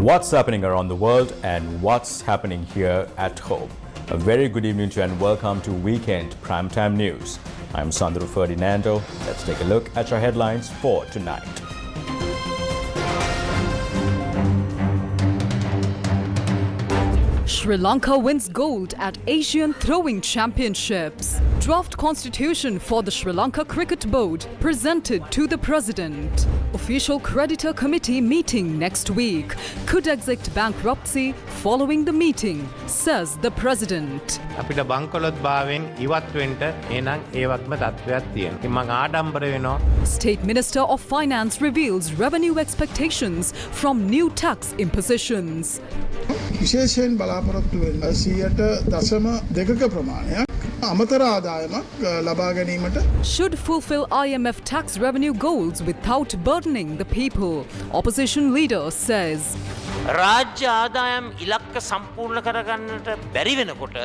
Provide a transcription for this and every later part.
what's happening around the world and what's happening here at home. A very good evening to you and welcome to Weekend Primetime News. I'm Sandro Ferdinando. Let's take a look at your headlines for tonight. Sri Lanka wins gold at Asian Throwing Championships. Draft constitution for the Sri Lanka Cricket Board presented to the President. Official creditor committee meeting next week. Could exit bankruptcy following the meeting, says the President. අපිට බංකොලොත් භාවයෙන් ඉවත් වෙන්න එනං ඒ වගේම තත්ත්වයක් තියෙනවා. ඉතින් මම ආඩම්බර වෙනවා. State Minister of Finance reveals revenue expectations from new tax impositions. විශේෂයෙන් බලාපොරොත්තු වෙන 100.2ක ප්‍රමාණයක් අමතර ආදායමක් ලබා ගැනීමට should fulfill IMF tax revenue goals without burdening the people, opposition leader says. රාජ්‍ය ආදායම් ඉලක්ක සම්පූර්ණ කරගන්නට බැරි වෙනකොට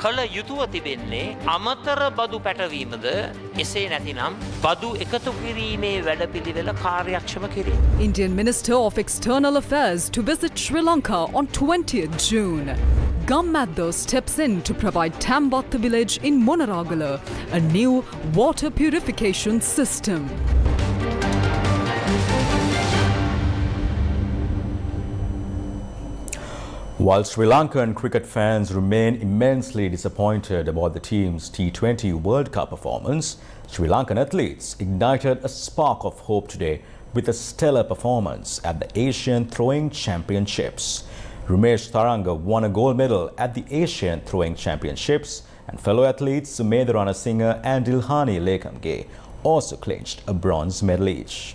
කල යුතුව තිබෙන්නේ අමතර බදු පැටවීමද එසේ නැතිනම් බදු එකතු කිරීමේ වැඩපිළිවෙල කාර්යක්ෂම කිරීම. Indian Minister of External Affairs to visit Sri Lanka on 20th June. Gammadda steps in to provide Tambatta village in Monaragala a new water purification system. While Sri Lankan cricket fans remain immensely disappointed about the team's T20 World Cup performance, Sri Lankan athletes ignited a spark of hope today with a stellar performance at the Asian Throwing Championships. Rumesh Tharanga won a gold medal at the Asian Throwing Championships, and fellow athletes Sumedha Ranasinghe and Dilhani Lekamge also clinched a bronze medal each.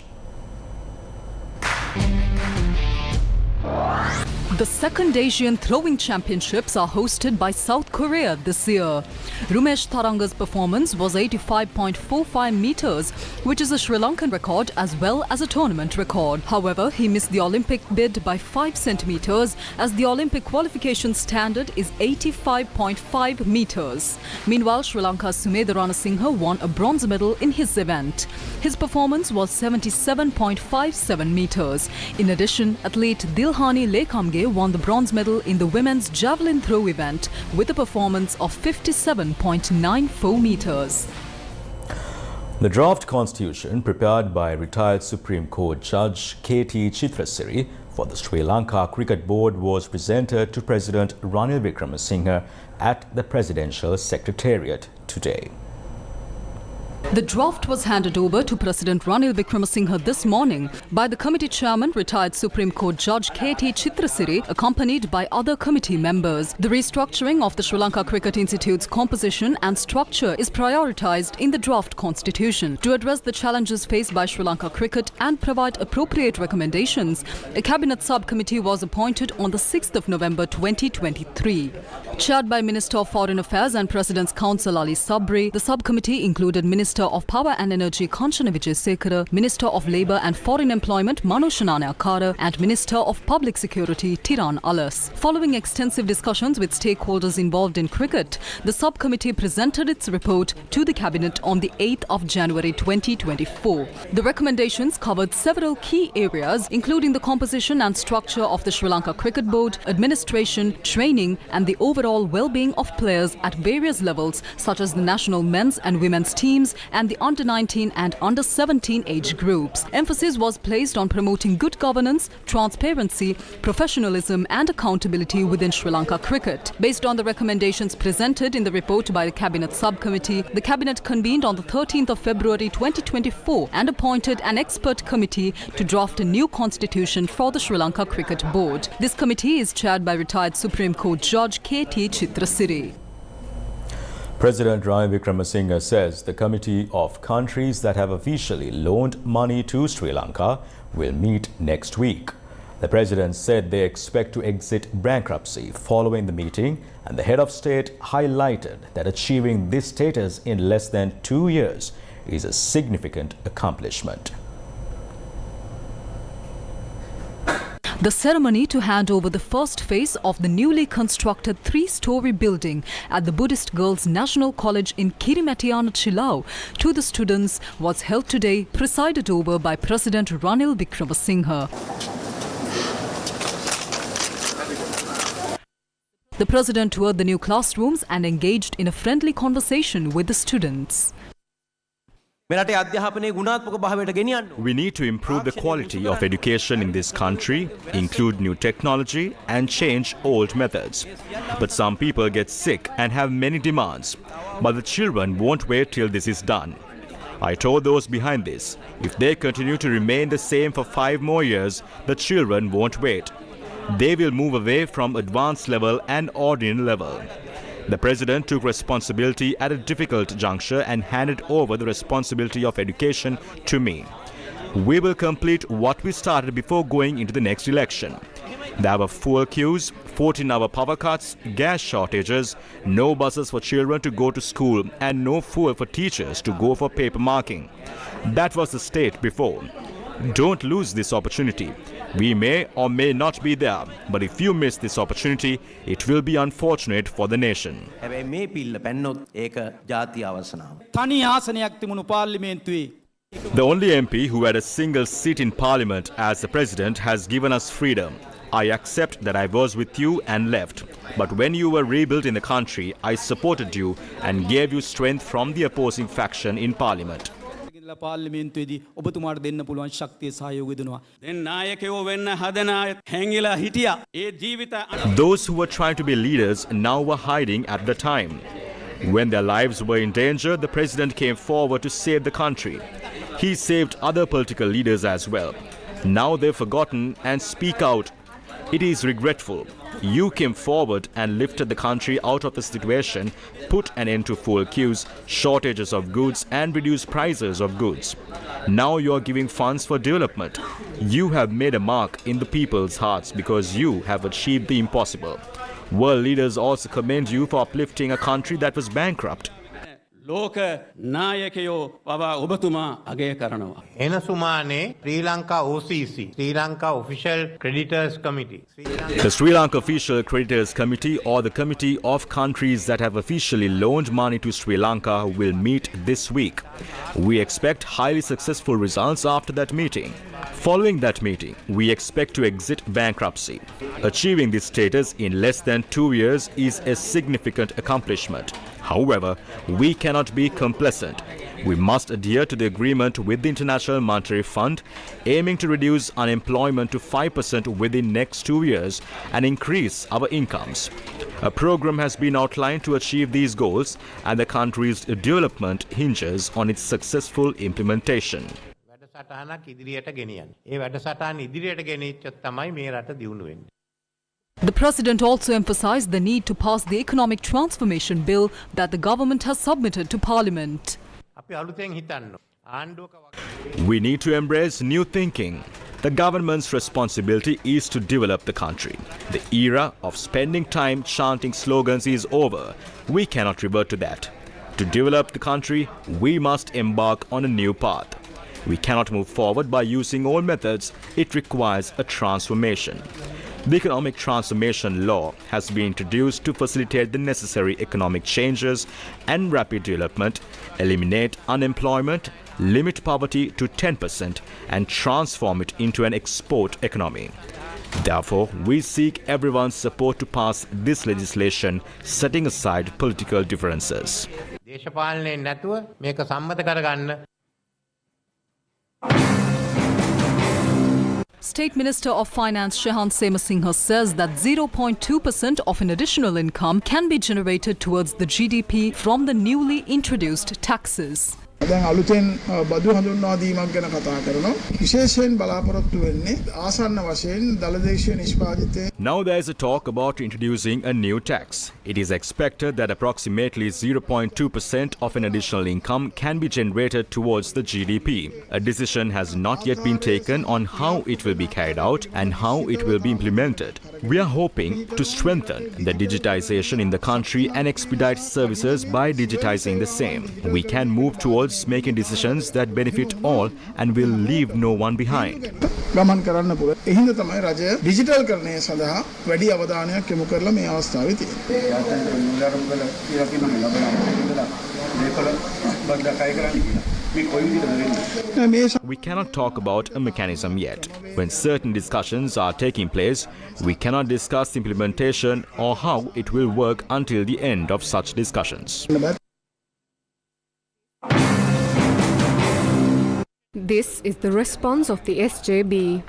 The second Asian Throwing Championships are hosted by South Korea this year. Rumesh Tharanga's performance was 85.45 meters, which is a Sri Lankan record as well as a tournament record. However, he missed the Olympic bid by 5 centimeters as the Olympic qualification standard is 85.5 meters. Meanwhile, Sri Lanka's Sumedha Ranasinghe won a bronze medal in his event. His performance was 77.57 meters. In addition, athlete Dilhani Lekamge won the bronze medal in the women's javelin throw event with a performance of 57.94 meters. The draft constitution prepared by retired Supreme Court Judge K.T. Chitrasiri for the Sri Lanka Cricket Board was presented to President Ranil Wickremesinghe at the Presidential Secretariat today. The draft was handed over to President Ranil Wickremesinghe this morning by the committee chairman, retired Supreme Court Judge K.T. Chitrasiri, accompanied by other committee members. The restructuring of the Sri Lanka Cricket Institute's composition and structure is prioritised in the draft constitution. To address the challenges faced by Sri Lanka cricket and provide appropriate recommendations, a cabinet subcommittee was appointed on the 6th of November 2023. Chaired by Minister of Foreign Affairs and President's Counsel Ali Sabri, the subcommittee included Minister of Power and Energy Kanchana Wijesekara, Minister of Labour and Foreign Employment Manu Shanane Akara and Minister of Public Security Tiran Alas. Following extensive discussions with stakeholders involved in cricket, the subcommittee presented its report to the Cabinet on the 8th of January 2024. The recommendations covered several key areas including the composition and structure of the Sri Lanka Cricket Board, administration, training and the overall well-being of players at various levels such as the national men's and women's teams and the under-19 and under-17 age groups. Emphasis was placed on promoting good governance, transparency, professionalism and accountability within Sri Lanka cricket. Based on the recommendations presented in the report by the Cabinet Subcommittee, the Cabinet convened on the 13th of February 2024 and appointed an expert committee to draft a new constitution for the Sri Lanka Cricket Board. This committee is chaired by retired Supreme Court Judge K.T. Chitrasiri. President Ranil Wickremesinghe says the committee of countries that have officially loaned money to Sri Lanka will meet next week. The president said they expect to exit bankruptcy following the meeting, and the head of state highlighted that achieving this status in less than 2 years is a significant accomplishment. The ceremony to hand over the first phase of the newly constructed 3-story building at the Buddhist Girls National College in Kirimatiyana, Chilau to the students was held today, presided over by President Ranil Wickremesinghe. The president toured the new classrooms and engaged in a friendly conversation with the students. We need to improve the quality of education in this country, include new technology and change old methods. But some people get sick and have many demands. But the children won't wait till this is done. I told those behind this, if they continue to remain the same for 5 more years, the children won't wait. They will move away from advanced level and ordinary level. The president took responsibility at a difficult juncture and handed over the responsibility of education to me. We will complete what we started before going into the next election. There were fuel queues, 14-hour power cuts, gas shortages, no buses for children to go to school, and no fuel for teachers to go for paper marking. That was the state before. Don't lose this opportunity. We may or may not be there, but if you miss this opportunity, it will be unfortunate for the nation. The only MP who had a single seat in parliament as the president has given us freedom. I accept that I was with you and left. But when you were rebuilding the country, I supported you and gave you strength from the opposing faction in parliament. Those who were trying to be leaders now were hiding at the time. When their lives were in danger, the president came forward to save the country. He saved other political leaders as well. Now they've forgotten and speak out. It is regretful. You came forward and lifted the country out of the situation, put an end to fuel queues, shortages of goods and reduced prices of goods. Now you are giving funds for development. You have made a mark in the people's hearts because you have achieved the impossible. World leaders also commend you for uplifting a country that was bankrupt. එනසුමානේ Sri Lanka OCC, Sri Lanka Official Creditors Committee. The Sri Lanka Official Creditors Committee, or the Committee of Countries that have officially loaned money to Sri Lanka, will meet this week. We expect highly successful results after that meeting. Following that meeting, we expect to exit bankruptcy. Achieving this status in less than 2 years is a significant accomplishment. However, we cannot be complacent. We must adhere to the agreement with the International Monetary Fund, aiming to reduce unemployment to 5% within next 2 years and increase our incomes. A program has been outlined to achieve these goals, and the country's development hinges on its successful implementation. වැඩසටහනක් ඉදිරියට ගෙනියන්න. ඒ වැඩසටහන ඉදිරියට ගෙනිච්චොත් තමයි මේ රට දියුණු වෙන්නේ. The president also emphasized the need to pass the economic transformation bill that the government has submitted to parliament. අපි අලුතෙන් හිතන්න. We need to embrace new thinking. The government's responsibility is to develop the country. The era of spending time chanting slogans is over. We cannot revert to that. To develop the country, we must embark on a new path. We cannot move forward by using old methods. It requires a transformation. The Economic Transformation Law has been introduced to facilitate the necessary economic changes and rapid development, eliminate unemployment, limit poverty to 10%, and transform it into an export economy. Therefore, we seek everyone's support to pass this legislation, setting aside political differences. දේශපාලනයෙන් නැතුව මේක සම්මත කරගන්න. State Minister of Finance Shehan Semasinghe says that 0.2% of an additional income can be generated towards the GDP from the newly introduced taxes. දැන් අලුතෙන් බදු හඳුන්වා දීමක් ගැන කතා කරනවා. විශේෂයෙන් බලාපොරොත්තු වෙන්නේ ආසන්න වශයෙන් දලදේශීය නිෂ්පාදිතයේ. Now there is a talk about introducing a new tax. It is expected that approximately 0.2% of an additional income can be generated towards the GDP. A decision has not yet been taken on how it will be carried out and how it will be implemented. We are hoping to strengthen the digitization in the country and expedite services by digitizing the same. We can move towards making decisions that benefit all and will leave no one behind. ගමන් කරන්න පුළුවන්. ඒ හින්දා තමයි රජය digital කරණය සඳහා වැඩි අවධානයක් යොමු කරලා මේ අවස්ථාවේ තියෙන්නේ. We cannot talk about a mechanism yet. When certain discussions are taking place, we cannot discuss implementation or how it will work until the end of such discussions. This is the response of the SJB.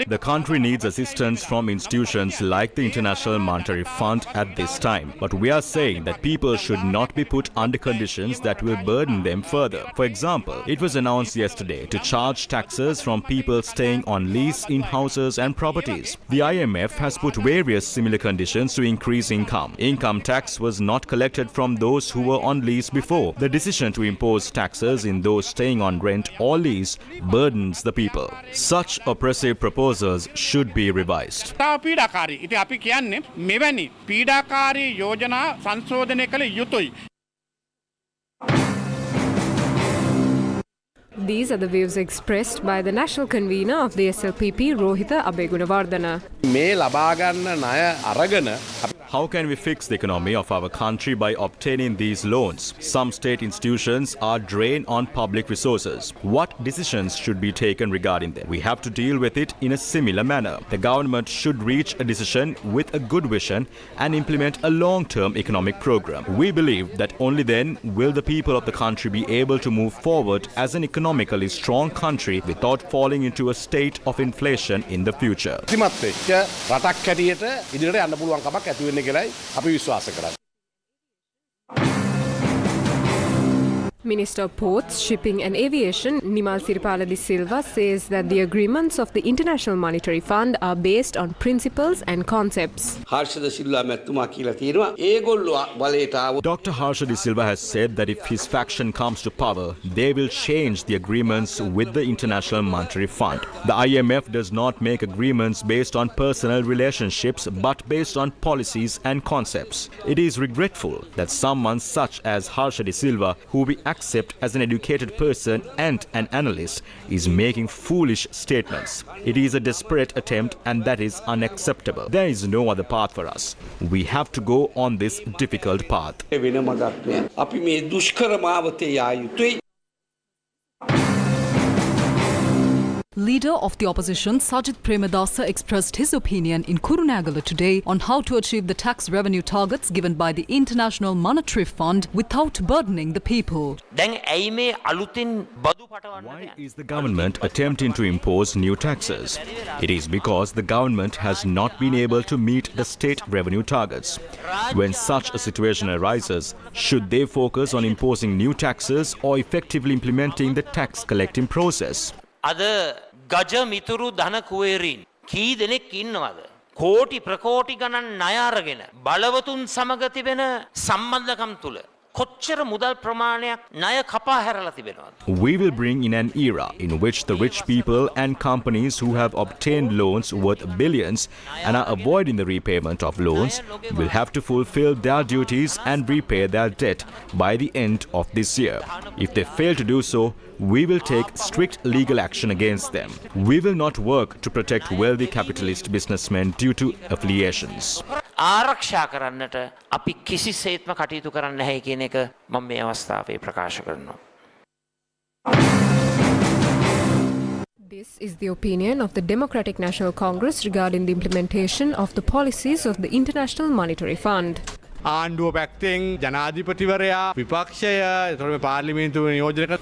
The country needs assistance from institutions like the International Monetary Fund at this time. But we are saying that people should not be put under conditions that will burden them further. For example, it was announced yesterday to charge taxes from people staying on lease in houses and properties. The IMF has put various similar conditions to increase income. Income tax was not collected from those who were on lease before. The decision to impose taxes in those staying on rent or lease burdens the people. Such oppressive proposals should be revised. These are the views expressed by the national convener of the SLPP, Rohitha Abegunawardana. How can we fix the economy of our country by obtaining these loans? Some state institutions are drained on public resources. What decisions should be taken regarding them? We have to deal with it in a similar manner. The government should reach a decision with a good vision and implement a long-term economic program. We believe that only then will the people of the country be able to move forward as an economically strong country without falling into a state of inflation in the future. Minister of Ports, Shipping and Aviation, Nimal Siripala de Silva, says that the agreements of the International Monetary Fund are based on principles and concepts. Dr. Harsha de Silva has said that if his faction comes to power, they will change the agreements with the International Monetary Fund. The IMF does not make agreements based on personal relationships, but based on policies and concepts. It is regretful that someone such as Harsha de Silva, who we accept as an educated person and an analyst, is making foolish statements. It is a desperate attempt, and that is unacceptable. There is no other path for us. We have to go on this difficult path. Leader of the opposition Sajith Premadasa expressed his opinion in Kurunegala today on how to achieve the tax revenue targets given by the International Monetary Fund without burdening the people. Why is the government attempting to impose new taxes? It is because the government has not been able to meet the state revenue targets. When such a situation arises, should they focus on imposing new taxes or effectively implementing the tax collecting process? අද ගජ මිතුරු ධන කුවේරීන් කී දෙනෙක් ඉන්නවද? කෝටි ප්‍රකෝටි ගණන් ණය අරගෙන බලවතුන් සමග තිබෙන සම්බන්ධකම් තුල කොච්චර මුදල් ප්‍රමාණයක් ණය කපා හැරලා තිබෙනවද? We will bring in an era in which the rich people and companies who have obtained loans worth billions and are avoiding the repayment of loans will have to fulfill their duties and repay their debt by the end of this year. If they fail to do so, we will take strict legal action against them. We will not work to protect wealthy capitalist businessmen due to affiliations. ආරක්ෂා කරන්නට අපි කිසිසේත්ම කටයුතු කරන්න නැහැ කියන එක මම මේ අවස්ථාවේ ප්‍රකාශ කරනවා. This is the opinion of the Democratic National Congress regarding the implementation of the policies of the International Monetary Fund. ආණ්ඩුව පැත්තෙන් ජනාධිපතිවරයා විපක්ෂය එතකොට පාර්ලිමේන්තුව නියෝජනය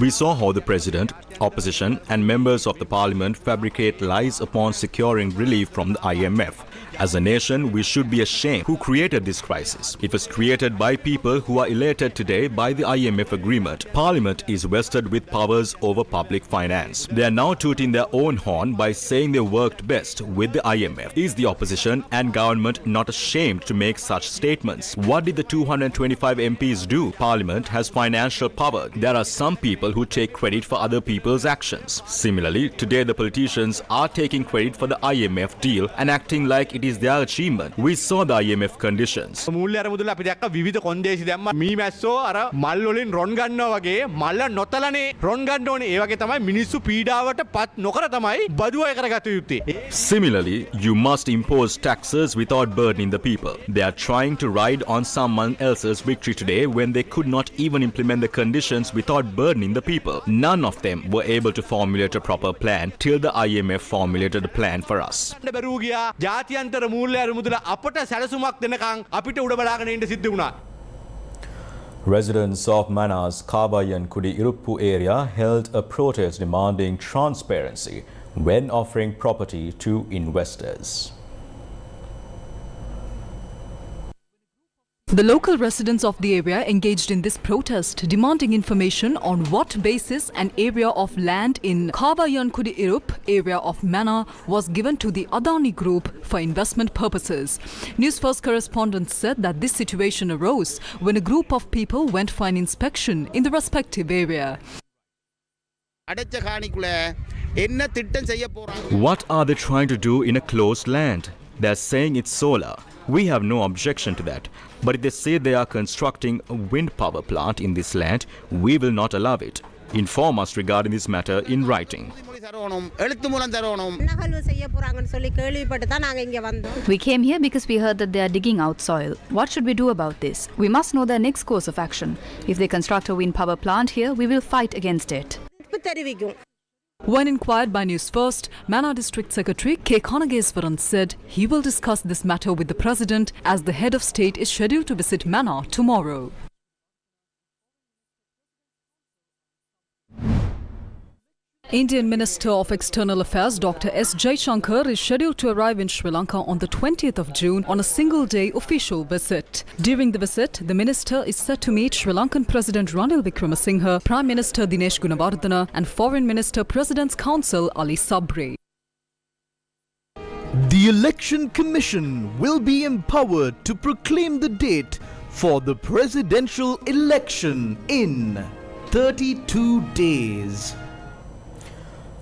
We saw how the president, opposition and members of the parliament fabricate lies upon securing relief from the IMF. As a nation, we should be ashamed who created this crisis. It was created by people who are elated today by the IMF agreement. Parliament is vested with powers over public finance. They are now tooting their own horn by saying they worked best with the IMF. Is the opposition and government not ashamed to make such statements? What did the 225 MPs do? Parliament has financial power. There are some people who take credit for other people's actions. Similarly, today the politicians are taking credit for the IMF deal and acting like it is their achievement. We saw the IMF conditions. මූල්‍ය අරමුදල අපි දැක්ක විවිධ කොන්දේසි දැම්ම මීමැස්සෝ අර මල් වලින් රොන් ගන්නවා වගේ මල්ල නොතලනේ රොන් ගන්න ඕනේ. ඒ වගේ තමයි මිනිස්සු පීඩාවට පත් නොකර තමයි බදු අය කරගත යුත්තේ. Similarly, you must impose taxes without burdening the people. They are trying to ride on someone else's victory today when they could not even implement the conditions without burdening the people. None of them were able to formulate a proper plan till the IMF formulated a plan for us. බැරුව ගියා ජාත්‍යන්තර මූල්‍ය අරමුදල අපට සැලසුමක් දෙනකන් අපිට උඩ බලාගෙන ඉන්න සිද්ධ වුණා. Residents of Mana's Kabayan Kudi Iruppu area held a protest demanding transparency when offering property to investors. The local residents of the area engaged in this protest, demanding information on what basis an area of land in Kabayan Kudi Irup area of Mana was given to the Adani Group for investment purposes. Newsfirst correspondent said that this situation arose when a group of people went for an inspection in the respective area. What are they trying to do in a closed land? They're saying it's solar. We have no objection to that. But if they say they are constructing a wind power plant in this land, we will not allow it. Inform us regarding this matter in writing. We came here because we heard that they are digging out soil. What should we do about this? We must know their next course of action. If they construct a wind power plant here, we will fight against it. When inquired by Newsfirst, Mana District Secretary K. Kanageswaran said he will discuss this matter with the President as the head of state is scheduled to visit Mana tomorrow. Indian Minister of External Affairs Dr. S. Jaishankar is scheduled to arrive in Sri Lanka on the 20th of June on a single-day official visit. During the visit, the minister is set to meet Sri Lankan President Ranil Wickremesinghe, Prime Minister Dinesh Gunawardena and Foreign Minister President's Counsel Ali Sabri. The Election Commission will be empowered to proclaim the date for the presidential election in 32 days.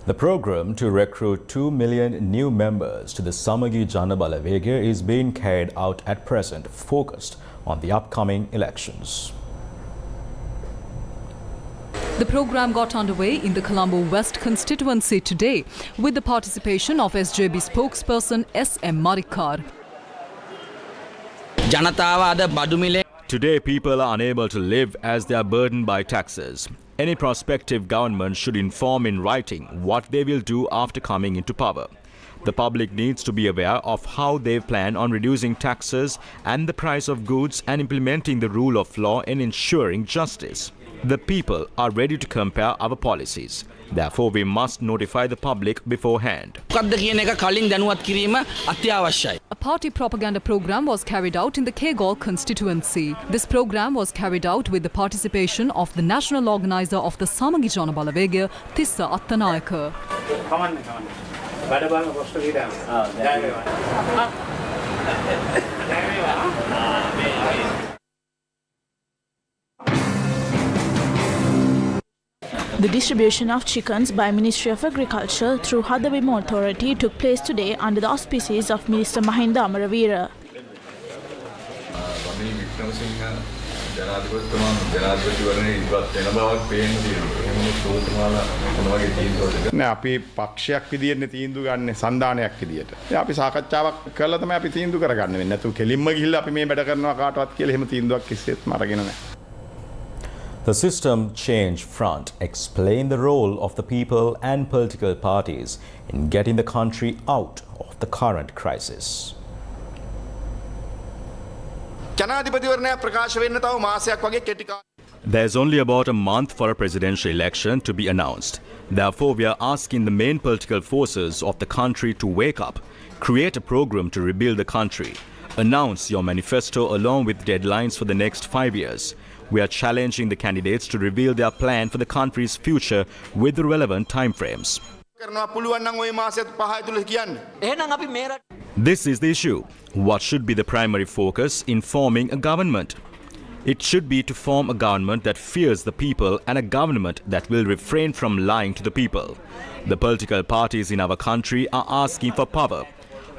The program to recruit 2 million new members to the Samagi Jana Balavega is being carried out at present, focused on the upcoming elections. The program got underway in the Colombo West constituency today with the participation of SJB spokesperson S.M. Marikar. Today, people are unable to live as they are burdened by taxes. Any prospective government should inform in writing what they will do after coming into power. The public needs to be aware of how they plan on reducing taxes and the price of goods and implementing the rule of law and ensuring justice. The people are ready to compare our policies. Therefore, we must notify the public beforehand. A party propaganda program was carried out in the Kegol constituency. This program was carried out with the participation of the national organizer of the Samagi Jana Balavega, Tissa Attanayaka. The distribution of chickens by Ministry of Agriculture through Hadawima Authority took place today under the auspices of Minister Mahinda Amaravira. අපි පක්ෂයක් විදියට තීන්දුව ගන්න සන්දානයක් විදියට. අපි සාකච්ඡාවක් කරලා තමයි අපි තීන්දුව කරගන්න වෙන්නේ. නැතු කෙලින්ම ගිහිල්ලා අපි මේ වැඩ කරනවා කාටවත් කියලා එහෙම තීන්දුවක් කිසිසේත්ම අරගෙන නැහැ. The System Change Front explained the role of the people and political parties in getting the country out of the current crisis. There's only about a month for a presidential election to be announced. Therefore, we are asking the main political forces of the country to wake up, create a program to rebuild the country, announce your manifesto along with deadlines for the next 5 years. We are challenging the candidates to reveal their plan for the country's future with the relevant timeframes. This is the issue. What should be the primary focus in forming a government? It should be to form a government that fears the people and a government that will refrain from lying to the people. The political parties in our country are asking for power.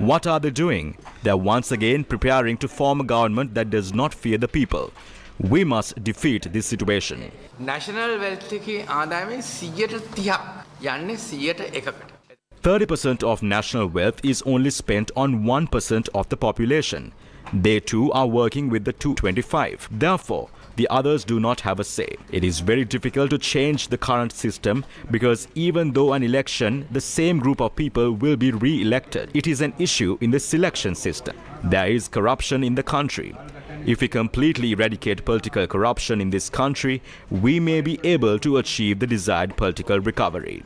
What are they doing? They're once again preparing to form a government that does not fear the people. We must defeat this situation. National wealth එකේ ආදායමේ 130ක් යන්නේ 101කට. 30% of national wealth is only spent on 1% of the population. They too are working with the 225. Therefore, the others do not have a say. It is very difficult to change the current system because even though an election, the same group of people will be re-elected. It is an issue in the selection system. There is corruption in the country. If we completely eradicate political corruption in this country, we may be able to achieve the desired political recovery.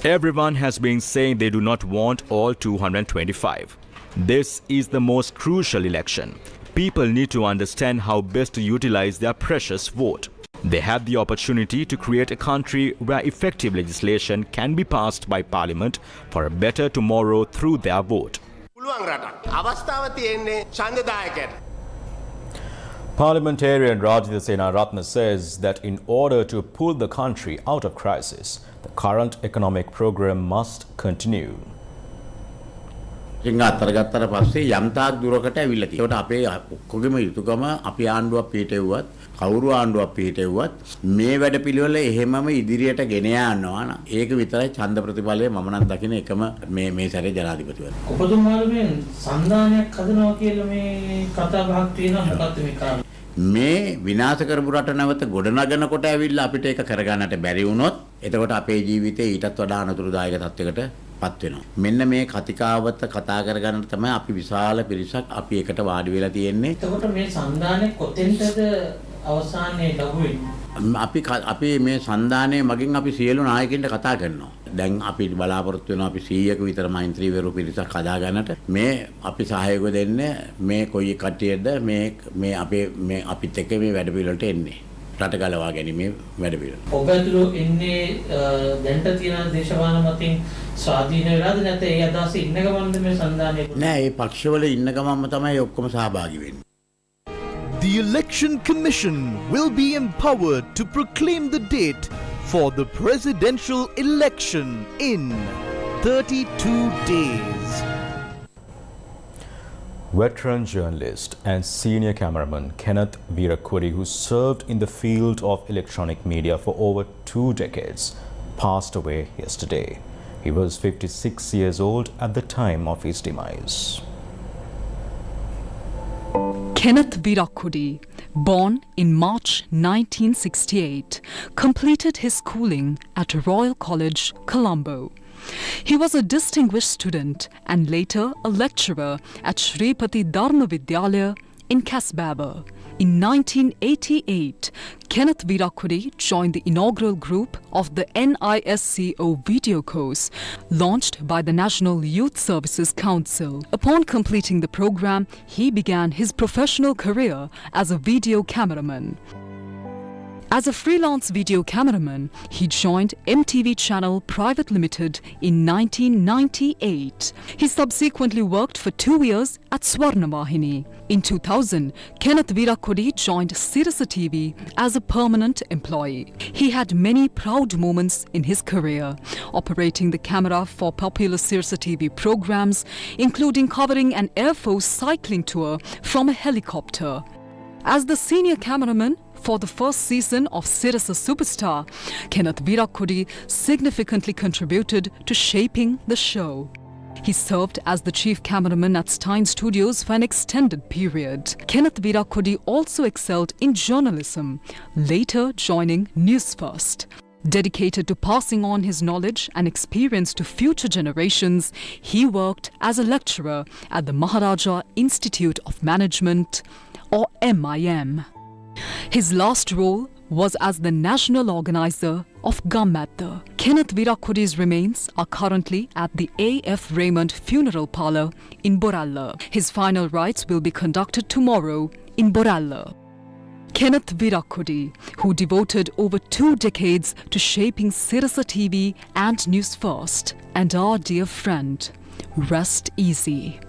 Everyone has been saying they do not want all 225. This is the most crucial election. People need to understand how best to utilize their precious vote. They have the opportunity to create a country where effective legislation can be passed by Parliament for a better tomorrow through their vote. Parliamentarian Rajitha Senaratne says that in order to pull the country out of crisis, the current economic program must continue. අතරගත්තට පස්සේ යම් තාක් දුරකට ඇවිල්ලා තියෙනවා. අපේ ඔක්කොගෙම යුතුයකම අපි ආණ්ඩුවක් පිටෙව්වත් කවුරු ආණ්ඩුවක් පිටෙව්වත් මේ වැඩපිළිවෙල එහෙමම ඉදිරියට ගෙන යනවා න ะ. ඒක විතරයි ඡන්ද ප්‍රතිඵලය මම නම් දකින එකම මේ සැරේ ජනාධිපතිවරු. ඔබතුමාලා මේ සම්දානයක් හදනවා කියලා මේ කතා බහක් තියෙනවා මොකක්ද මේ කාරණා? මේ විනාශ කරපු රට නැවත ගොඩනගනකොට ඇවිල්ලා අපිට ඒක කරගන්නට බැරි වුණොත් එතකොට අපේ ජීවිතේ ඊටත් වඩා අනතුරුදායක තත්යකට පත් වෙනවා. මෙන්න මේ කතිකාවත කතා කරගන්න තමයි අපි විශාල පිරිසක් අපි එකට වාඩි වෙලා තියෙන්නේ. එතකොට මේ සම්දානේ කොතෙන්ටද අවසානයේ ලඟු වෙන්නේ? අපි මේ සම්දානේ මගින් අපි සියලු නායකින්ට කතා කරනවා. දැන් අපි බලාපොරොත්තු වෙනවා අපි 100ක විතර මෛත්‍රීවරු පිරිසක් හදා ගන්නට. මේ අපි සහයෝගය දෙන්න මේ කොයි කට්ටියද මේ අපිත් එක්ක මේ වැඩ පිළිවෙලට එන්නේ. රට ගලවා ගැනීමේ වැඩ පිළිවෙල. ඔබ ඇතුළු ඉන්නේ දැන්ට තියෙන දේශපාලන මතින් ස්වාධීන වෙලාද නැත්නම් ඒ අදහස ඉන්න ගමන්ද මේ සම්දානේ? නෑ ඒ පක්ෂවල ඉන්න ගමන්ම තමයි ඔක්කොම සහභාගී වෙන්නේ. The Election Commission will be empowered to proclaim the date for the presidential election in 32 days. Veteran journalist and senior cameraman Kenneth Virakuri, who served in the field of electronic media for over 2 decades, passed away yesterday. He was 56 years old at the time of his demise. Kenneth Virakuri, born in March 1968, completed his schooling at Royal College, Colombo. He was a distinguished student and later a lecturer at Shripati Dharma Vidyalaya in Kasbaba. In 1988, Kenneth Virakuri joined the inaugural group of the NISCO video course launched by the National Youth Services Council. Upon completing the program, he began his professional career as a video cameraman. As a freelance video cameraman, he joined MTV Channel Private Limited in 1998. He subsequently worked for 2 years at Swarnavahini. In 2000, Kenneth Virakuri joined Sirasa TV as a permanent employee. He had many proud moments in his career, operating the camera for popular Sirasa TV programs, including covering an Air Force cycling tour from a helicopter. As the senior cameraman for the first season of Sirasa Superstar, Kenneth Virakuri significantly contributed to shaping the show. He served as the chief cameraman at Stein Studios for an extended period. Kenneth Virakuri also excelled in journalism, later joining Newsfirst. Dedicated to passing on his knowledge and experience to future generations, he worked as a lecturer at the Maharaja Institute of Management, or MIM. His last role was as the national organizer of Gammadda. Kenneth Virakuri's remains are currently at the A.F. Raymond Funeral Parlour in Boralla. His final rites will be conducted tomorrow in Boralla. Kenneth Virakuri, who devoted over 2 decades to shaping Sirasa TV and Newsfirst, and our dear friend, rest easy.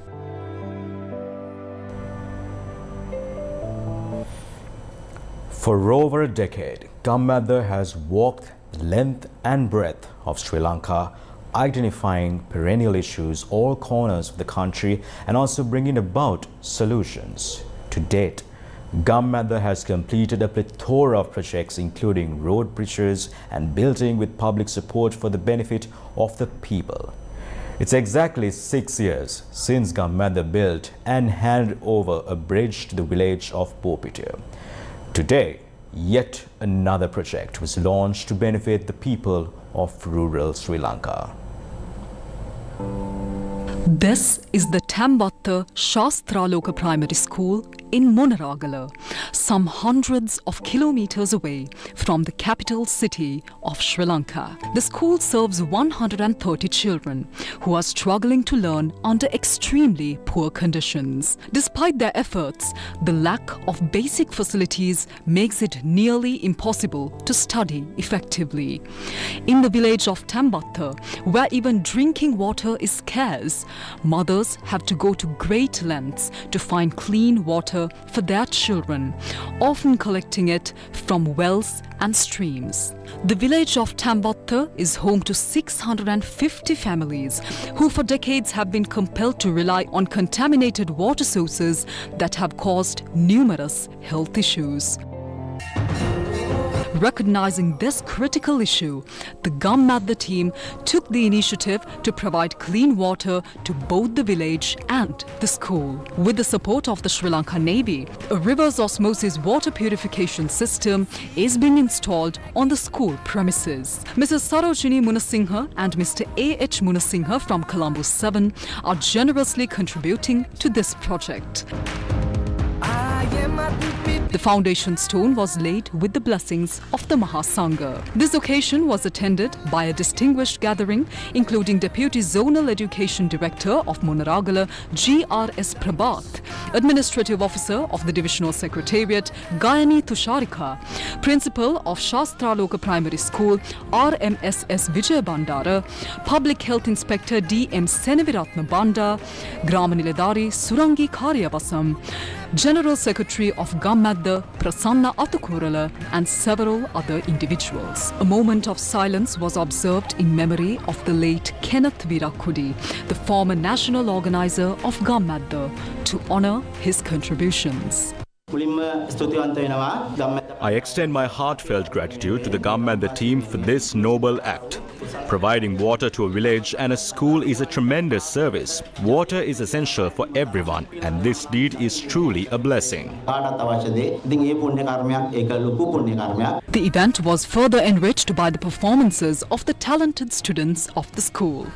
For over a decade, Gammadda has walked the length and breadth of Sri Lanka, identifying perennial issues all corners of the country and also bringing about solutions. To date, Gammadda has completed a plethora of projects including road bridges and building with public support for the benefit of the people. It's exactly 6 years since Gammadda built and handed over a bridge to the village of Popitiya. Today, yet another project was launched to benefit the people of rural Sri Lanka. This is the Tambatta Shastraloka Primary School in Monaragala, some hundreds of kilometers away from the capital city of Sri Lanka. The school serves 130 children who are struggling to learn under extremely poor conditions. Despite their efforts, the lack of basic facilities makes it nearly impossible to study effectively. In the village of Tambatta, where even drinking water is scarce, mothers have to go to great lengths to find clean water for their children, often collecting it from wells and streams. The village of Tambatta is home to 650 families who for decades have been compelled to rely on contaminated water sources that have caused numerous health issues. Recognizing this critical issue, the Gammadda team took the initiative to provide clean water to both the village and the school. With the support of the Sri Lanka Navy, a reverse osmosis water purification system is being installed on the school premises. Mrs. Sarojini Munasinghe and Mr. A.H. Munasinghe from Colombo 7 are generously contributing to this project. The foundation stone was laid with the blessings of the Mahasangha. This occasion was attended by a distinguished gathering including Deputy Zonal Education Director of Monaragala G.R.S. Prabhat, Administrative Officer of the Divisional Secretariat Gayani Tusharika, Principal of Shastraloka Primary School RMSS Vijay Bandara, Public Health Inspector D.M. Seneviratna Banda, Gramaniledari Surangi Karyavasam, General Secretary of Gammadda Prasanna Atukurala and several other individuals. A moment of silence was observed in memory of the late Kenneth Virakudi, the former national organizer of Gammadda, to honor his contributions. I extend my heartfelt gratitude to the Gammadda team for this noble act. Providing water to a village and a school is a tremendous service. Water is essential for everyone, and this deed is truly a blessing. The event was further enriched by the performances of the talented students of the school.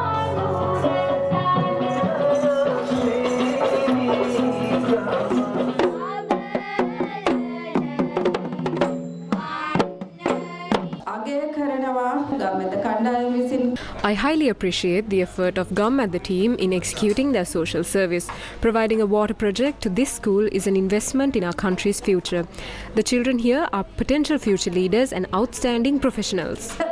I highly appreciate the effort of Gammadda team in executing their social service. Providing a water project to this school is an investment in our country's future. The children here are potential future leaders and outstanding professionals. The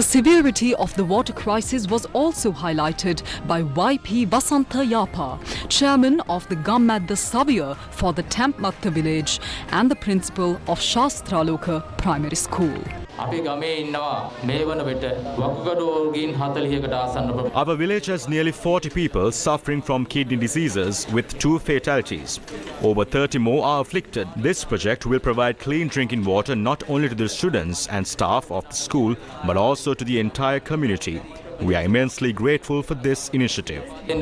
severity of the water crisis was also highlighted by YP Vasantha Yapa, chairman of the Gammadda Savia for the Tambatta village and the principal of Shastraloka Primary School. Our village has nearly 40 people suffering from kidney diseases with 2 fatalities. Over 30 more are afflicted. This project will provide clean drinking water not only to the students and staff of the school but also to the entire community. We are immensely grateful for this initiative. When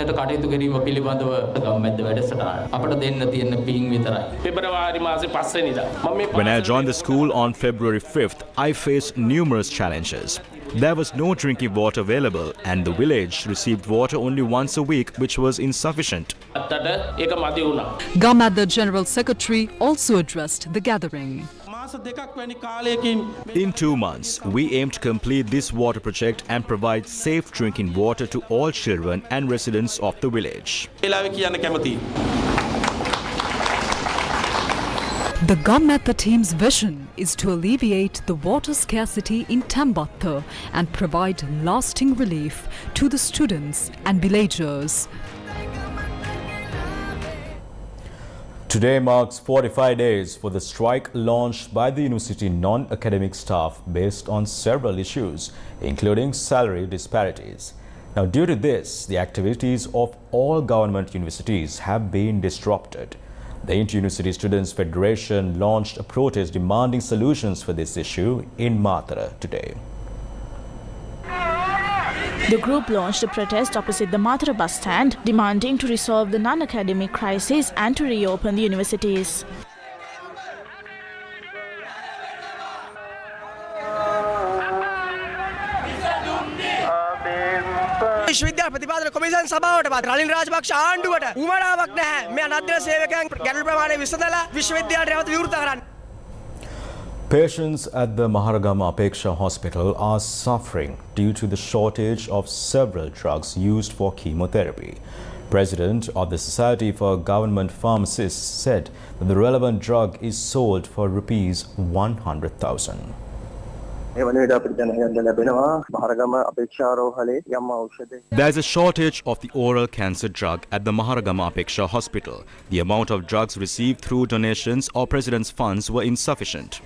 I joined the school on February 5th, I faced numerous challenges. There was no drinking water available and the village received water only once a week, which was insufficient. Gammadda General Secretary also addressed the gathering. In 2 months, we aim to complete this water project and provide safe drinking water to all children and residents of the village. The Gammadda team's vision is to alleviate the water scarcity in Tambatta and provide lasting relief to the students and villagers. Today marks 45 days for the strike launched by the university non-academic staff based on several issues, including salary disparities. Now, due to this, the activities of all government universities have been disrupted. The Inter-University Students' Federation launched a protest demanding solutions for this issue in Mathura today. The group launched a protest opposite the Mathura bus stand, demanding to resolve the non-academic crisis and to reopen the universities. විශ්වවිද්‍යාල ප්‍රතිපාදන කොමිසම් සභාවට පත් රනිල් රාජපක්ෂ ආණ්ඩුවට උමනාවක් නැහැ. මේ අනධ්‍යයන සේවකයන් ගැටළු ප්‍රමාණය විසඳලා විශ්වවිද්‍යාලයට නැවත විවෘත කරන්න. Patients at the Maharagama Apeksha Hospital are suffering due to the shortage of several drugs used for chemotherapy. President of the Society for Government Pharmacists said that the relevant drug is sold for rupees 100,000. There's a shortage of the oral cancer drug at the Maharagama Apeksha Hospital. The amount of drugs received through donations or President's funds were insufficient.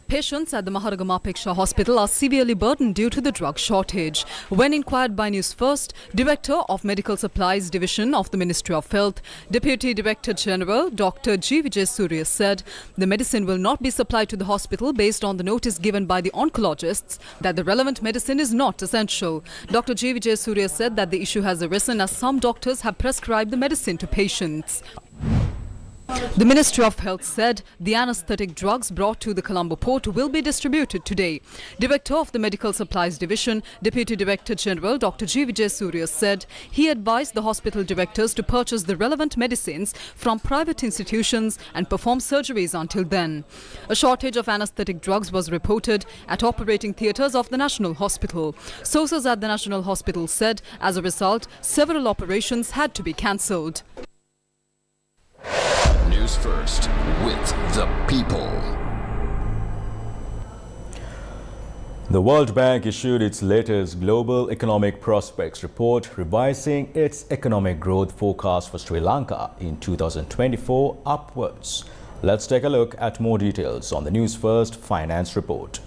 Patients at the Maharagama Apeksha Hospital are severely burdened due to the drug shortage. When inquired by Newsfirst, Director of Medical Supplies Division of the Ministry of Health, Deputy Director General Dr. G. Vijay Surya said the medicine will not be supplied to the hospital based on the notice given by the oncologists that the relevant medicine is not essential. Dr. G. Vijay Surya said that the issue has arisen as some doctors have prescribed the medicine to patients. The Ministry of Health said the anaesthetic drugs brought to the Colombo port will be distributed today. Director of the Medical Supplies Division, Deputy Director General Dr. G. Vijay Surya said he advised the hospital directors to purchase the relevant medicines from private institutions and perform surgeries until then. A shortage of anaesthetic drugs was reported at operating theatres of the National Hospital. Sources at the National Hospital said as a result, several operations had to be cancelled. News First with the people. The World Bank issued its latest Global Economic Prospects report, revising its economic growth forecast for Sri Lanka in 2024 upwards. Let's take a look at more details on the News First Finance Report.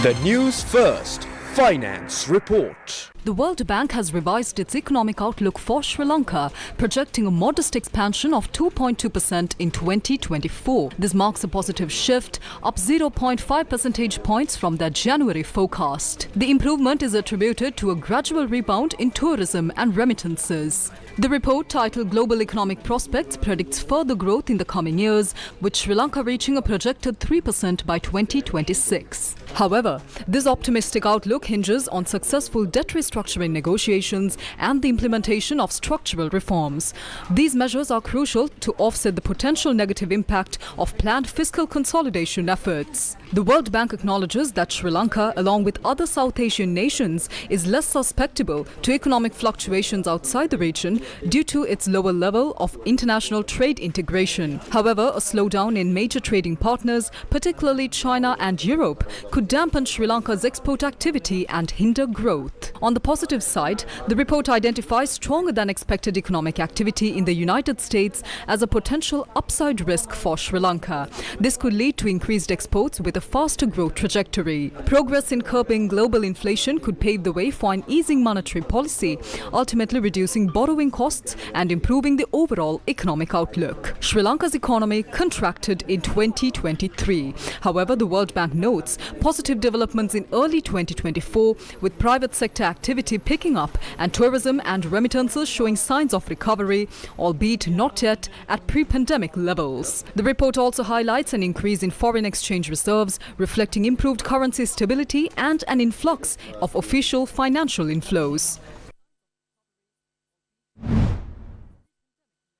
The News First Finance Report. The World Bank has revised its economic outlook for Sri Lanka, projecting a modest expansion of 2.2% in 2024. This marks a positive shift, up 0.5 percentage points from their January forecast. The improvement is attributed to a gradual rebound in tourism and remittances. The report, titled Global Economic Prospects, predicts further growth in the coming years, with Sri Lanka reaching a projected 3% by 2026. However, this optimistic outlook hinges on successful debt restructuring negotiations and the implementation of structural reforms. These measures are crucial to offset the potential negative impact of planned fiscal consolidation efforts. The World Bank acknowledges that Sri Lanka, along with other South Asian nations, is less susceptible to economic fluctuations outside the region due to its lower level of international trade integration. However, a slowdown in major trading partners, particularly China and Europe, could dampen Sri Lanka's export activity and hinder growth. On the positive side, the report identifies stronger than expected economic activity in the United States as a potential upside risk for Sri Lanka. This could lead to increased exports with a faster growth trajectory. Progress in curbing global inflation could pave the way for an easing monetary policy, ultimately reducing borrowing costs and improving the overall economic outlook. Sri Lanka's economy contracted in 2023. However, the World Bank notes positive developments in early 2024, with private sector activity picking up and tourism and remittances showing signs of recovery, albeit not yet at pre-pandemic levels. The report also highlights an increase in foreign exchange reserves, reflecting improved currency stability and an influx of official financial inflows.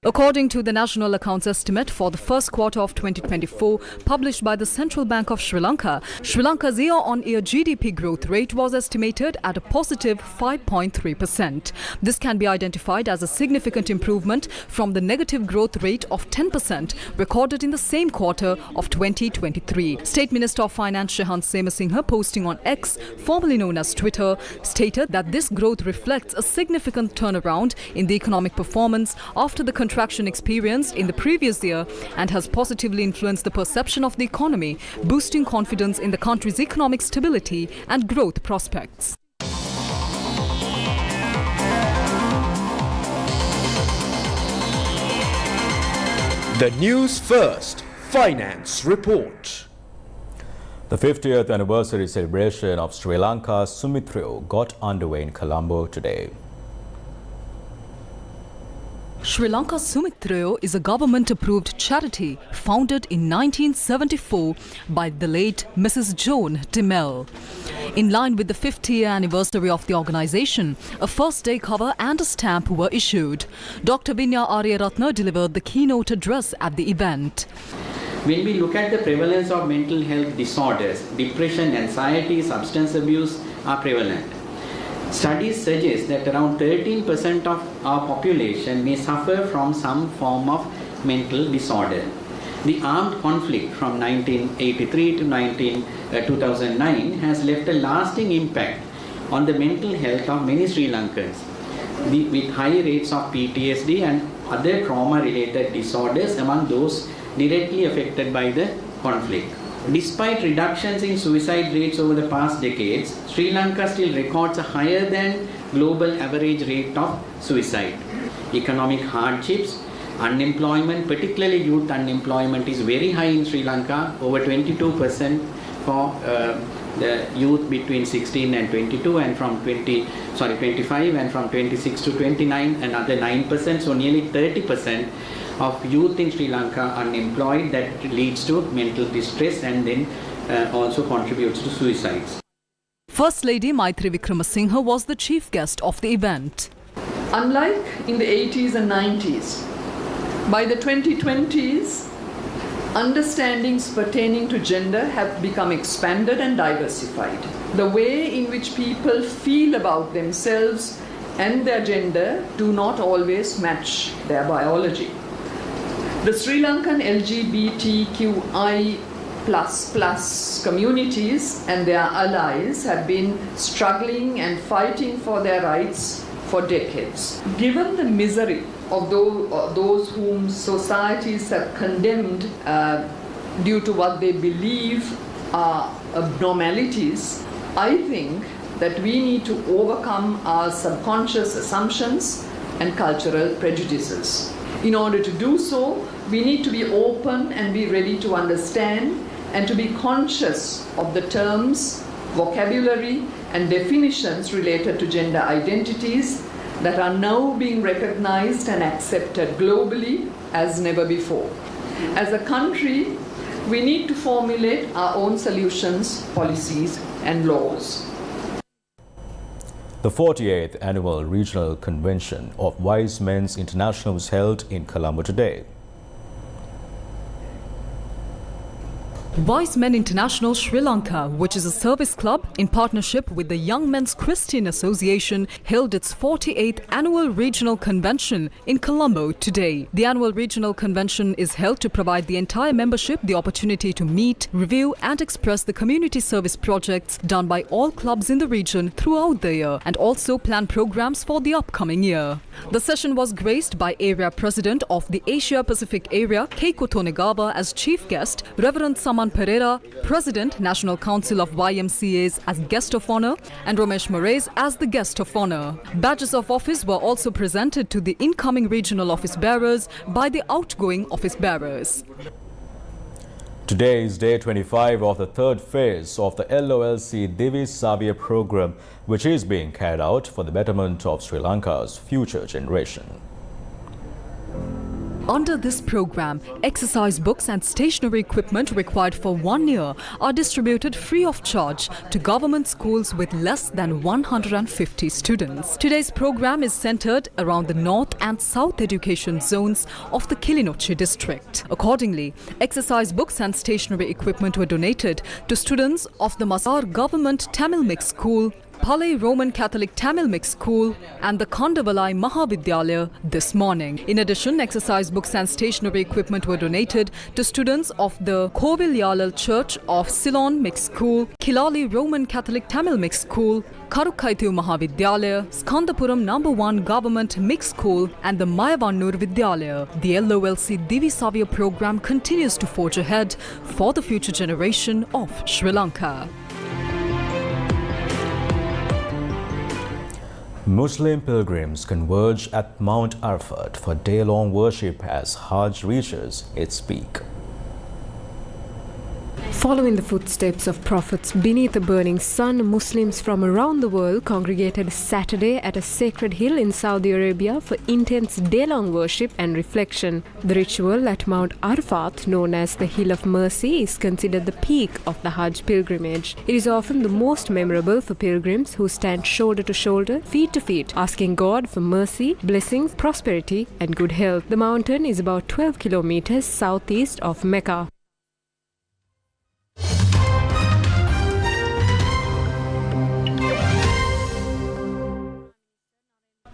According to the National Accounts Estimate for the first quarter of 2024 published by the Central Bank of Sri Lanka, Sri Lanka's year-on-year GDP growth rate was estimated at a positive 5.3%. This can be identified as a significant improvement from the negative growth rate of 10% recorded in the same quarter of 2023. State Minister of Finance Shehan Semasinghe, posting on X, formerly known as Twitter, stated that this growth reflects a significant turnaround in the economic performance after the contraction experienced in the previous year and has positively influenced the perception of the economy, boosting confidence in the country's economic stability and growth prospects. The Newsfirst Finance Report. The 50th anniversary celebration of Sri Lanka's Sumitro got underway in Colombo today. Sri Lanka's Sumitro is a government-approved charity founded in 1974 by the late Mrs. Joan DeMel. In line with the 50th anniversary of the organisation, a first-day cover and a stamp were issued. Dr. Vinya Aryaratna delivered the keynote address at the event. When we look at the prevalence of mental health disorders, depression, anxiety, substance abuse are prevalent. Studies suggest that around 13% of our population may suffer from some form of mental disorder. The armed conflict from 1983 to 2009 has left a lasting impact on the mental health of many Sri Lankans, with high rates of PTSD and other trauma-related disorders among those directly affected by the conflict. Despite reductions in suicide rates over the past decades, Sri Lanka still records a higher than global average rate of suicide. Economic hardships, unemployment, particularly youth unemployment, is very high in Sri Lanka, over 22% for the youth between 16 and 22, and from 25, and from 26 to 29, another 9%, so nearly 30% of youth in Sri Lanka unemployed. That leads to mental distress and then also contributes to suicides. First Lady Maitri Wickramasinghe was the chief guest of the event. Unlike in the 80s and 90s, by the 2020s, understandings pertaining to gender have become expanded and diversified. The way in which people feel about themselves and their gender do not always match their biology. The Sri Lankan LGBTQI++ communities and their allies have been struggling and fighting for their rights for decades. Given the misery of those whom societies have condemned due to what they believe are abnormalities, I think that we need to overcome our subconscious assumptions and cultural prejudices. In order to do so, we need to be open and be ready to understand and to be conscious of the terms, vocabulary, and definitions related to gender identities that are now being recognized and accepted globally as never before. As a country, we need to formulate our own solutions, policies, and laws. The 48th Annual Regional Convention of Wise Men's International was held in Colombo today. Wise Men International Sri Lanka, which is a service club in partnership with the Young Men's Christian Association, held its 48th Annual Regional Convention in Colombo today. The Annual Regional Convention is held to provide the entire membership the opportunity to meet, review and express the community service projects done by all clubs in the region throughout the year and also plan programs for the upcoming year. The session was graced by Area President of the Asia Pacific Area, Keiko Tonegawa, as chief guest, Reverend Saman Pereira, President, National Council of YMCAs, as guest of honor, and Romesh Moraes as the guest of honor. Badges of office were also presented to the incoming regional office bearers by the outgoing office bearers. Today is day 25 of the third phase of the LOLC Devi Savia program, which is being carried out for the betterment of Sri Lanka's future generation. Under this program, exercise books and stationery equipment required for 1 year are distributed free of charge to government schools with less than 150 students. Today's program is centered around the North and South education zones of the Kilinochchi district. Accordingly, exercise books and stationery equipment were donated to students of the Masar Government Tamil Mixed School, Palay Roman Catholic Tamil Mixed School and the Kondavalai Mahavidyalaya this morning. In addition, exercise books and stationery equipment were donated to students of the Kovilyalal Church of Ceylon Mixed School, Kilali Roman Catholic Tamil Mixed School, Karukkaitu Mahavidyalaya, Skandapuram No. 1 Government Mixed School and the Mayavannur Vidyalaya. The LOLC Divi Savya program continues to forge ahead for the future generation of Sri Lanka. Muslim pilgrims converge at Mount Arafat for day-long worship as Hajj reaches its peak. Following the footsteps of prophets beneath a burning sun, Muslims from around the world congregated Saturday at a sacred hill in Saudi Arabia for intense day-long worship and reflection. The ritual at Mount Arafat, known as the Hill of Mercy, is considered the peak of the Hajj pilgrimage. It is often the most memorable for pilgrims who stand shoulder to shoulder, feet to feet, asking God for mercy, blessings, prosperity and good health. The mountain is about 12 kilometers southeast of Mecca.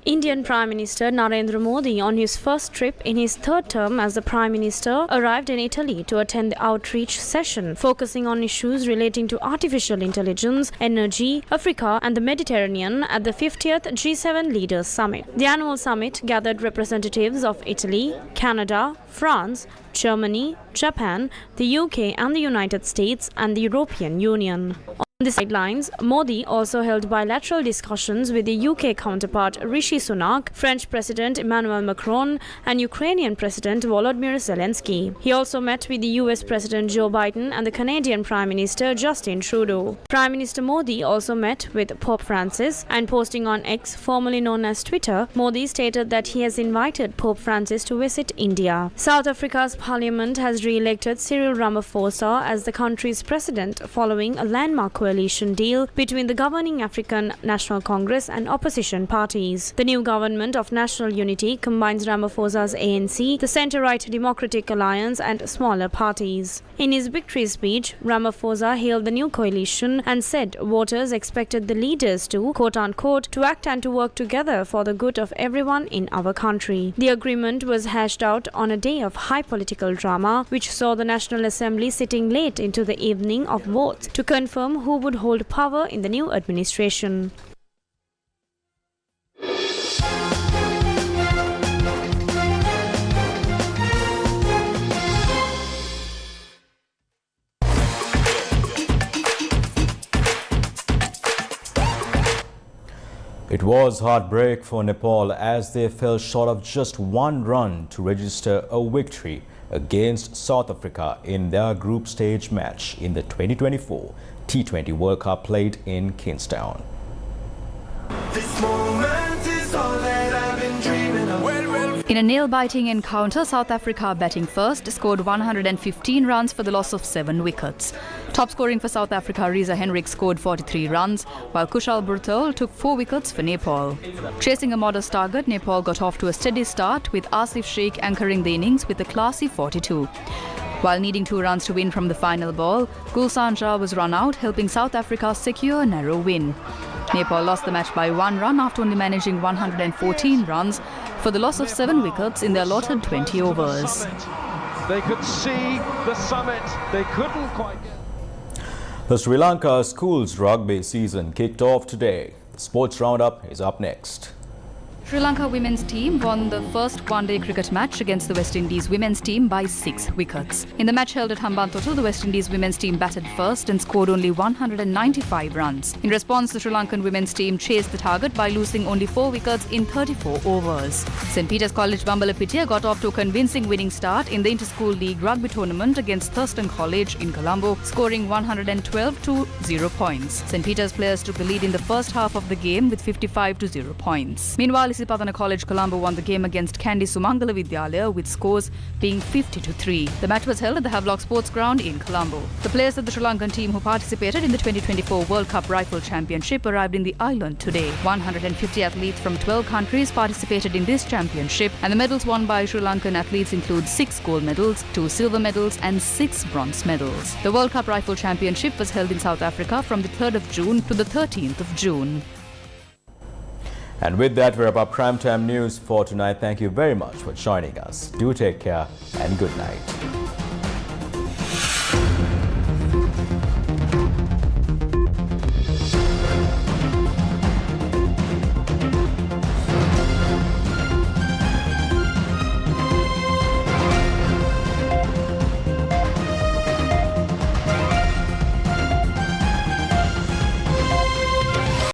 Indian Prime Minister Narendra Modi, on his first trip in his third term as the Prime Minister, arrived in Italy to attend the outreach session, focusing on issues relating to artificial intelligence, energy, Africa and the Mediterranean at the 50th G7 Leaders Summit. The annual summit gathered representatives of Italy, Canada, France, Germany, Japan, the UK and the United States and the European Union. On the sidelines, Modi also held bilateral discussions with the UK counterpart Rishi Sunak, French President Emmanuel Macron and Ukrainian President Volodymyr Zelensky. He also met with the US President Joe Biden and the Canadian Prime Minister Justin Trudeau. Prime Minister Modi also met with Pope Francis, and posting on X, formerly known as Twitter, Modi stated that he has invited Pope Francis to visit India. South Africa's parliament has re-elected Cyril Ramaphosa as the country's president following a landmark coalition deal between the governing African National Congress and opposition parties. The new government of national unity combines Ramaphosa's ANC, the centre-right Democratic Alliance and smaller parties. In his victory speech, Ramaphosa hailed the new coalition and said voters expected the leaders to, quote-unquote, to act and to work together for the good of everyone in our country. The agreement was hashed out on a day of high political drama, which saw the National Assembly sitting late into the evening of votes to confirm who would hold power in the new administration. It was heartbreak for Nepal as they fell short of just one run to register a victory against South Africa in their group stage match in the 2024 T20 World Cup played in Kingstown. This moment is all that I've been dreaming of. In a nail-biting encounter, South Africa, batting first, scored 115 runs for the loss of 7 wickets. Top scoring for South Africa, Reza Henrik scored 43 runs, while Kushal Burthol took 4 wickets for Nepal. Chasing a modest target, Nepal got off to a steady start, with Asif Sheikh anchoring the innings with a classy 42. While needing 2 runs to win from the final ball, Gulsan Shah was run out, helping South Africa secure a narrow win. Nepal lost the match by 1 run after only managing 114 runs for the loss of 7 wickets in their allotted 20 overs. They could see the summit. They couldn't quite get... The Sri Lanka schools rugby season kicked off today. The sports roundup is up next. Sri Lanka women's team won the first one-day cricket match against the West Indies women's team by 6 wickets. In the match held at Hambantota, the West Indies women's team batted first and scored only 195 runs. In response, the Sri Lankan women's team chased the target by losing only 4 wickets in 34 overs. St. Peter's College Bambalapitiya got off to a convincing winning start in the Inter-School League rugby tournament against Thurston College in Colombo, scoring 112 to 0 points. St. Peter's players took the lead in the first half of the game with 55 to 0 points. Meanwhile, Isipadana College Colombo won the game against Kandy Sumangala Vidyalaya with scores being 50-3. The match was held at the Havelock Sports Ground in Colombo. The players of the Sri Lankan team who participated in the 2024 World Cup Rifle Championship arrived in the island today. 150 athletes from 12 countries participated in this championship, and the medals won by Sri Lankan athletes include 6 gold medals, 2 silver medals and 6 bronze medals. The World Cup Rifle Championship was held in South Africa from the 3rd of June to the 13th of June. And with that, we wrap up Primetime News for tonight. Thank you very much for joining us. Do take care and good night.